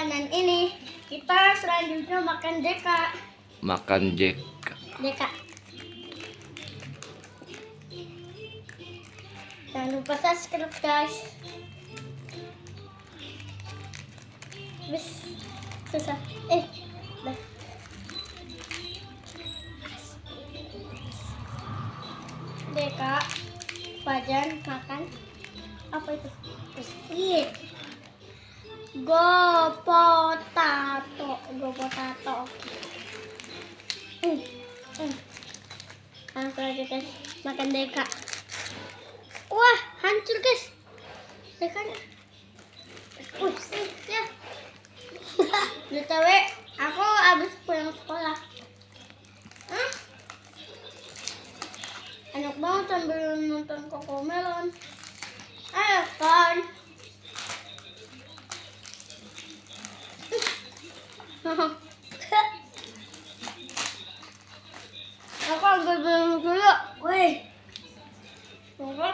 makanan ini, kita selanjutnya makan deka. Makan Jack. Deka. Jangan lupa subscribe guys. Bis susah. Dah. Deka, Fajan makan apa itu? Biskuit. Go potato. Langsung aja guys, makan deka. Wah, hancur guys. Dekanya. Ya. BTW, aku habis pulang sekolah. Enak banget sambil nonton Cocomelon. Ayo kan. Aku ambil belum dulu. Woi. Tunggu.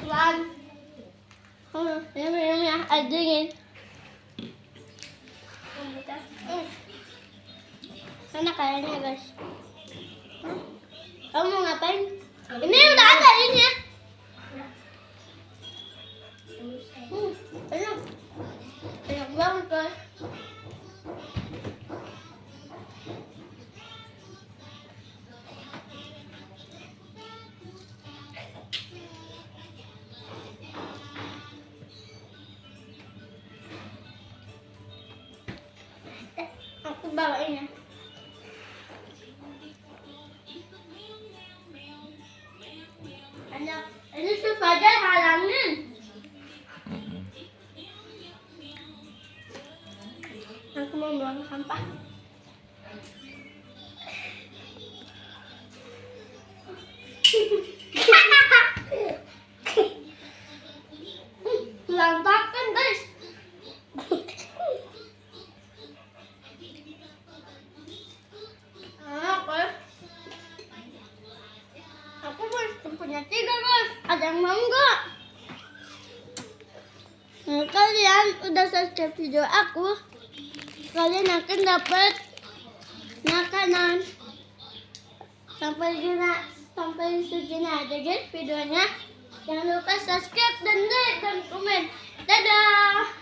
Tuan. Ini ya, dingin. Enak kayaknya guys. Kamu mau ngapain? Ini udah ada ini ya. Enak. Enak banget guys. Aku bawain ya. Enak. Ini supaya halangin. Aku mau buang sampah. Berantakan guys. Aku punya 3 guys. Ada yang mau enggak? Nah, kalian udah subscribe video aku, kalian akan dapat makanan. Sampai segini aja guys videonya. Jangan lupa subscribe dan like dan komen. Dadah.